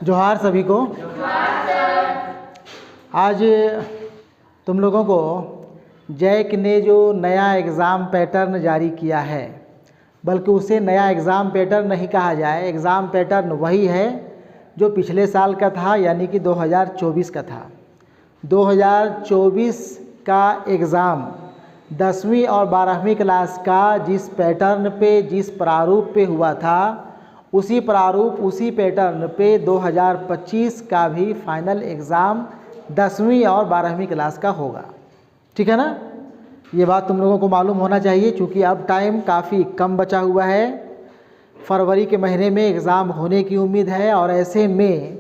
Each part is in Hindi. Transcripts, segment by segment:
जोहार सभी को। आज तुम लोगों को जैक ने जो नया एग्ज़ाम पैटर्न जारी किया है, बल्कि उसे नया एग्ज़ाम पैटर्न नहीं कहा जाए, एग्ज़ाम पैटर्न वही है जो पिछले साल का था, यानी कि 2024 का था। 2024 का एग्ज़ाम 10वीं और 12वीं क्लास का जिस पैटर्न पे, जिस प्रारूप पे हुआ था, उसी प्रारूप, उसी पैटर्न पे 2025 का भी फाइनल एग्ज़ाम 10वीं और 12वीं क्लास का होगा। ठीक है ना? ये बात तुम लोगों को मालूम होना चाहिए, क्योंकि अब टाइम काफ़ी कम बचा हुआ है। फरवरी के महीने में एग्ज़ाम होने की उम्मीद है, और ऐसे में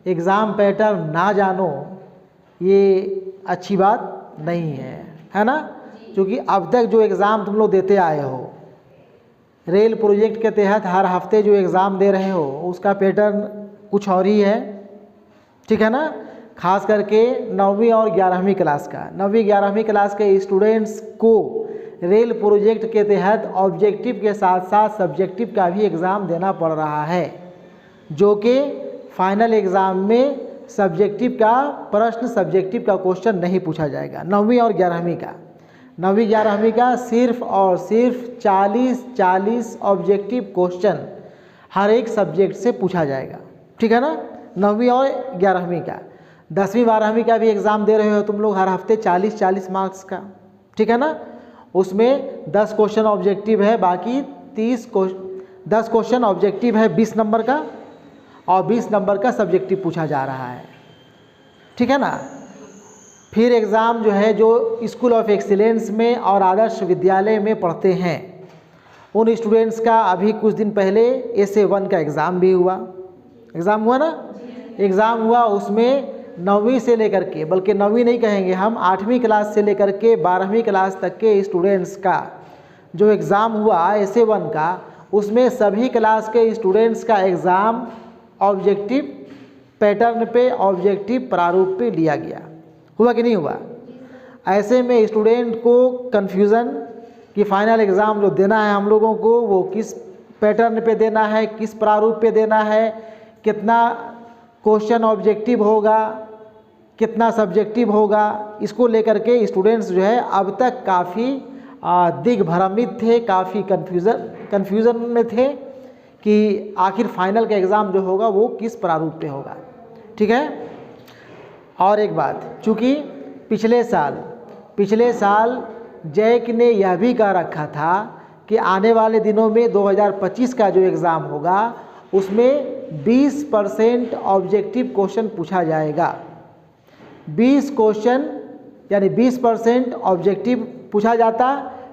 एग्ज़ाम पैटर्न ना जानो ये अच्छी बात नहीं है ना? क्योंकि अब तक जो एग्ज़ाम तुम लोग देते आए हो, रेल प्रोजेक्ट के तहत हर हफ्ते जो एग्ज़ाम दे रहे हो, उसका पैटर्न कुछ और ही है। ठीक है ना? खास करके 9वीं और 11वीं क्लास का, 9वीं 11वीं क्लास के स्टूडेंट्स को रेल प्रोजेक्ट के तहत ऑब्जेक्टिव के साथ साथ सब्जेक्टिव का भी एग्ज़ाम देना पड़ रहा है, जो कि फाइनल एग्ज़ाम में सब्जेक्टिव का प्रश्न, सब्जेक्टिव का क्वेश्चन नहीं पूछा जाएगा। 9वीं और 11वीं का, 9वीं 11वीं का सिर्फ और सिर्फ 40 ऑब्जेक्टिव क्वेश्चन हर एक सब्जेक्ट से पूछा जाएगा। ठीक है ना? 9वीं और 11वीं का। 10वीं 12वीं का भी एग्ज़ाम दे रहे हो तुम लोग हर हफ्ते 40 मार्क्स का। ठीक है ना? उसमें 10 क्वेश्चन ऑब्जेक्टिव है, बाकी 10 क्वेश्चन ऑब्जेक्टिव है 20 नंबर का, और 20 नंबर का सब्जेक्टिव पूछा जा रहा है। ठीक है ना? फिर एग्ज़ाम जो है, जो स्कूल ऑफ एक्सीलेंस में और आदर्श विद्यालय में पढ़ते हैं, उन स्टूडेंट्स का अभी कुछ दिन पहले SA1 का एग्ज़ाम भी हुआ। एग्ज़ाम हुआ ना? एग्ज़ाम हुआ, उसमें 9वीं से लेकर के, बल्कि 9वीं नहीं कहेंगे हम, 8वीं क्लास से लेकर के 12वीं क्लास तक के स्टूडेंट्स का जो एग्ज़ाम हुआ SA1 का, उसमें सभी क्लास के स्टूडेंट्स का एग्ज़ाम ऑब्जेक्टिव पैटर्न पे, ऑब्जेक्टिव प्रारूप पे लिया गया। हुआ कि नहीं हुआ? ऐसे में स्टूडेंट को कन्फ्यूज़न कि फाइनल एग्ज़ाम जो देना है हम लोगों को, वो किस पैटर्न पे देना है, किस प्रारूप पे देना है, कितना क्वेश्चन ऑब्जेक्टिव होगा, कितना सब्जेक्टिव होगा, इसको लेकर के स्टूडेंट्स जो है अब तक काफ़ी दिग्भ्रमित थे, काफ़ी कन्फ्यूज़न में थे कि आखिर फाइनल का एग्ज़ाम जो होगा वो किस प्रारूप पे होगा। ठीक है? और एक बात, चूँकि पिछले साल जैक ने यह भी कह रखा था कि आने वाले दिनों में 2025 का जो एग्ज़ाम होगा उसमें 20% ऑब्जेक्टिव क्वेश्चन पूछा जाएगा। 20 क्वेश्चन यानी 20% ऑब्जेक्टिव पूछा जाता,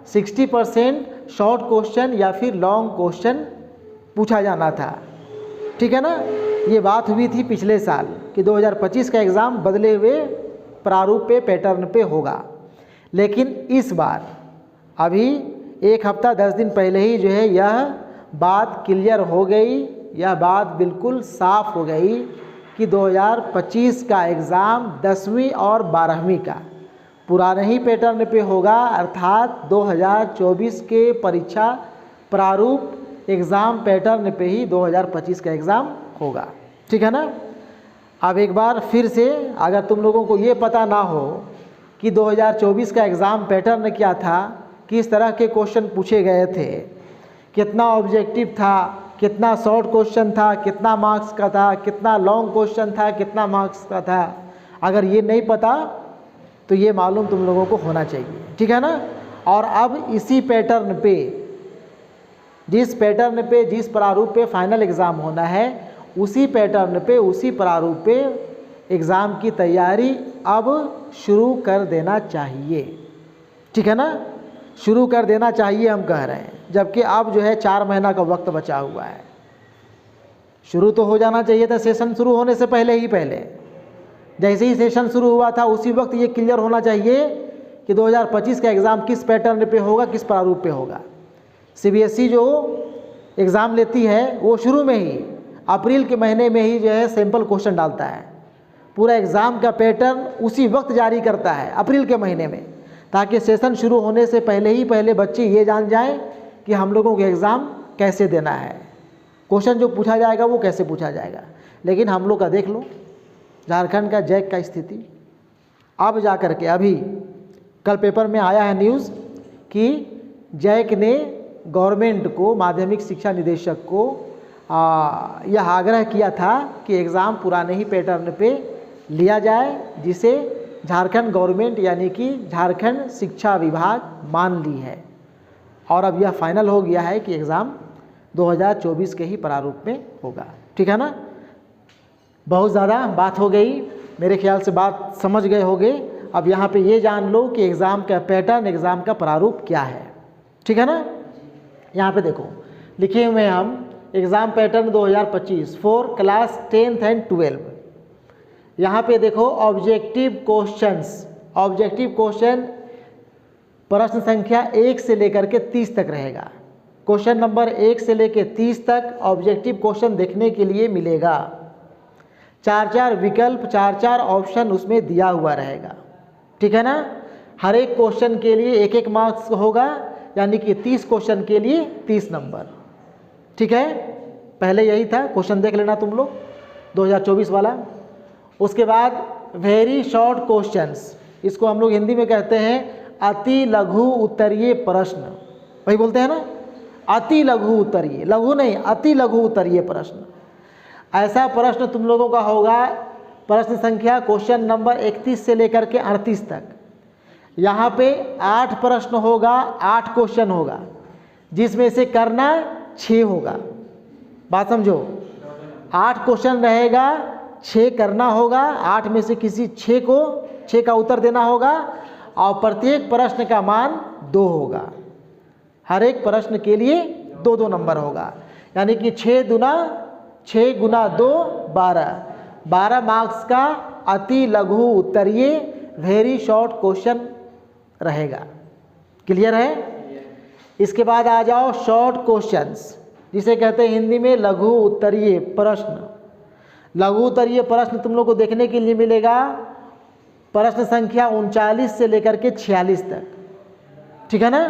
60% शॉर्ट क्वेश्चन या फिर लॉन्ग क्वेश्चन पूछा जाना था। ठीक है ना? ये बात हुई थी पिछले साल कि 2025 का एग्ज़ाम बदले हुए प्रारूप पे, पैटर्न पे होगा। लेकिन इस बार अभी 1 हफ्ता 10 दिन पहले ही जो है यह बात क्लियर हो गई, यह बात बिल्कुल साफ हो गई कि 2025 का एग्ज़ाम 10वीं और 12वीं का पुराने ही पैटर्न पे होगा, अर्थात 2024 के परीक्षा प्रारूप एग्ज़ाम पैटर्न पे ही 2025 का एग्ज़ाम होगा। ठीक है ना? अब एक बार फिर से, अगर तुम लोगों को ये पता ना हो कि 2024 का एग्ज़ाम पैटर्न क्या था, किस तरह के क्वेश्चन पूछे गए थे, कितना ऑब्जेक्टिव था, कितना शॉर्ट क्वेश्चन था, कितना मार्क्स का था, कितना लॉन्ग क्वेश्चन था, कितना मार्क्स का था, अगर ये नहीं पता तो ये मालूम तुम लोगों को होना चाहिए। ठीक है ना? और अब इसी पैटर्न पे, जिस पैटर्न पे, जिस प्रारूप पे फाइनल एग्ज़ाम होना है, उसी पैटर्न पे, उसी प्रारूप पे एग्ज़ाम की तैयारी अब शुरू कर देना चाहिए। ठीक है ना? शुरू कर देना चाहिए हम कह रहे हैं, जबकि अब जो है 4 महीना का वक्त बचा हुआ है। शुरू तो हो जाना चाहिए था सेशन शुरू होने से पहले ही पहले। जैसे ही सेशन शुरू हुआ था उसी वक्त ये क्लियर होना चाहिए कि 2025 का एग्ज़ाम किस पैटर्न पे होगा, किस प्रारूप पे होगा। CBSE जो एग्ज़ाम लेती है वो शुरू में ही, अप्रैल के महीने में ही जो है सैम्पल क्वेश्चन डालता है। पूरा एग्ज़ाम का पैटर्न उसी वक्त जारी करता है, अप्रैल के महीने में, ताकि सेशन शुरू होने से पहले ही पहले बच्चे ये जान जाएं कि हम लोगों को एग्ज़ाम कैसे देना है, क्वेश्चन जो पूछा जाएगा वो कैसे पूछा जाएगा। लेकिन हम लोग का देख लो झारखंड का जैक का स्थिति। अब जा कर के अभी कल पेपर में आया है न्यूज़ कि जैक ने गवर्नमेंट को, माध्यमिक शिक्षा निदेशक को यह आग्रह किया था कि एग्ज़ाम पुराने ही पैटर्न पे लिया जाए, जिसे झारखंड गवर्नमेंट यानी कि झारखंड शिक्षा विभाग मान ली है। और अब यह फाइनल हो गया है कि एग्ज़ाम 2024 के ही प्रारूप में होगा। ठीक है ना। बहुत ज़्यादा बात हो गई, मेरे ख्याल से बात समझ गए होंगे। अब यहाँ पे ये जान लो कि एग्ज़ाम का पैटर्न, एग्ज़ाम का प्रारूप क्या है। ठीक है ना। यहाँ पे देखो लिखे हुए हैं हम exam pattern 2025 for class 10th and 12। यहाँ पे देखो ऑब्जेक्टिव क्वेश्चंस, ऑब्जेक्टिव क्वेश्चन प्रश्न संख्या 1 से लेकर के 30 तक रहेगा। क्वेश्चन नंबर 1 से लेकर 30 तक ऑब्जेक्टिव क्वेश्चन देखने के लिए मिलेगा। 4-4 विकल्प, 4-4 ऑप्शन उसमें दिया हुआ रहेगा। ठीक है ना। हर एक क्वेश्चन के लिए 1-1 मार्क्स होगा, यानी कि 30 क्वेश्चन के लिए 30 नंबर। ठीक है। पहले यही था, क्वेश्चन देख लेना तुम लोग 2024 वाला। उसके बाद वेरी शॉर्ट क्वेश्चंस, इसको हम लोग हिंदी में कहते हैं अति लघु उत्तरीय प्रश्न। वही बोलते हैं ना, अति लघु उत्तरीय, लघु नहीं अति लघु उत्तरीय प्रश्न। ऐसा प्रश्न तुम लोगों का होगा प्रश्न संख्या क्वेश्चन नंबर 31 से लेकर के 38 तक। यहाँ पे 8 प्रश्न होगा, 8 क्वेश्चन होगा, जिसमें से करना 6 होगा। बात समझो, 8 क्वेश्चन रहेगा, 6 करना होगा, 8 में से किसी 6 का उत्तर देना होगा, और प्रत्येक प्रश्न का मान 2 होगा। हर एक प्रश्न के लिए 2-2 नंबर होगा, यानी कि 6 गुना 2 12 मार्क्स का अति लघु उत्तरीय वेरी शॉर्ट क्वेश्चन रहेगा। क्लियर है। इसके बाद आ जाओ शॉर्ट क्वेश्चंस, जिसे कहते हैं हिंदी में लघु उत्तरीय प्रश्न। लघु उत्तरीय प्रश्न तुम लोग को देखने के लिए मिलेगा प्रश्न संख्या 39 से लेकर के 46 तक। ठीक है ना।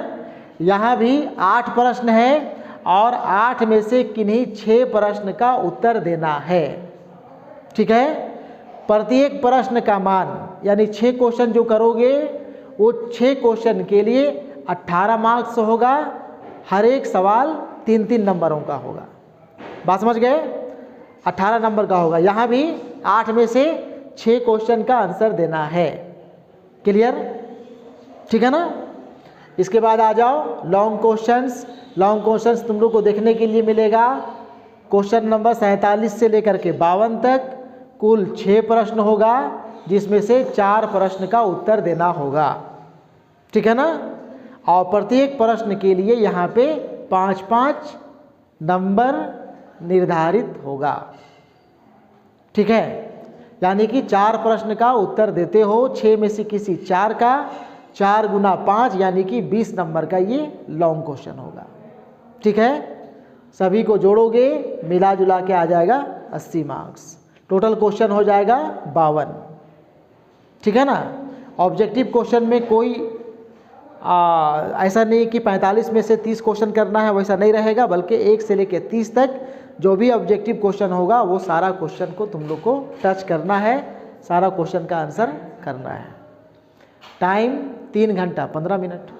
यहाँ भी 8 प्रश्न है और 8 में से किन्हीं 6 प्रश्न का उत्तर देना है। ठीक है। प्रत्येक प्रश्न का मान, यानी 6 क्वेश्चन जो करोगे वो 6 क्वेश्चन के लिए 18 मार्क्स होगा। हर एक सवाल 3-3 नंबरों का होगा। बात समझ गए। 18 नंबर का होगा। यहाँ भी 8 में से 6 क्वेश्चन का आंसर देना है। क्लियर। ठीक है ना। इसके बाद आ जाओ लॉन्ग क्वेश्चंस। लॉन्ग क्वेश्चंस तुम लोग को देखने के लिए मिलेगा क्वेश्चन नंबर 47 से लेकर के 52 तक। कुल 6 प्रश्न होगा, जिसमें से 4 प्रश्न का उत्तर देना होगा। ठीक है ना। और प्रत्येक प्रश्न के लिए यहाँ पे 5-5 नंबर निर्धारित होगा। ठीक है। यानी कि 4 प्रश्न का उत्तर देते हो, 6 में से किसी 4 का, 4 गुना 5 यानी कि 20 नंबर का ये लॉन्ग क्वेश्चन होगा। ठीक है। सभी को जोड़ोगे मिला जुला के आ जाएगा 80 मार्क्स। टोटल क्वेश्चन हो जाएगा 52। ठीक है ना। ऑब्जेक्टिव क्वेश्चन में कोई ऐसा नहीं कि 45 में से 30 क्वेश्चन करना है, वैसा नहीं रहेगा, बल्कि 1 से लेकर 30 तक जो भी ऑब्जेक्टिव क्वेश्चन होगा वो सारा क्वेश्चन को तुम लोग को टच करना है, सारा क्वेश्चन का आंसर करना है। टाइम 3 घंटा 15 मिनट,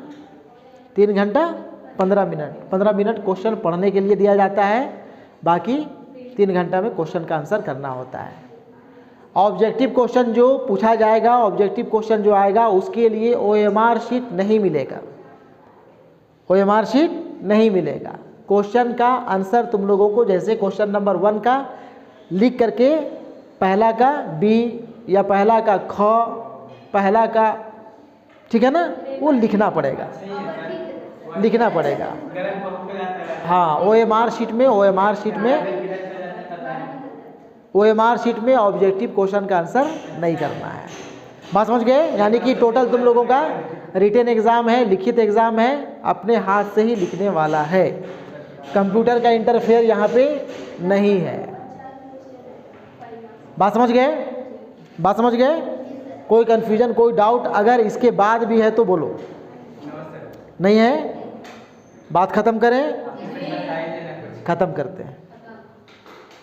3 घंटा 15 मिनट। 15 मिनट क्वेश्चन पढ़ने के लिए दिया जाता है, बाकी 3 घंटा में क्वेश्चन का आंसर करना होता है। ऑब्जेक्टिव क्वेश्चन जो पूछा जाएगा, ऑब्जेक्टिव क्वेश्चन जो आएगा उसके लिए OMR शीट नहीं मिलेगा, OMR शीट नहीं मिलेगा। क्वेश्चन का आंसर तुम लोगों को जैसे क्वेश्चन नंबर 1 का लिख करके पहला का B या पहला का ख, पहला का, ठीक है ना, वो लिखना पड़ेगा, लिखना पड़ेगा। हाँ, OMR शीट में ऑब्जेक्टिव क्वेश्चन का आंसर नहीं करना है। बात समझ गए। यानी कि टोटल तुम लोगों का रिटन एग्ज़ाम है, लिखित एग्ज़ाम है, अपने हाथ से ही लिखने वाला है। कंप्यूटर का इंटरफेयर यहाँ पे नहीं है। बात समझ गए। बात समझ गए। कोई कन्फ्यूजन, कोई डाउट अगर इसके बाद भी है तो बोलो। नहीं है, बात ख़त्म करें, ख़त्म करते हैं।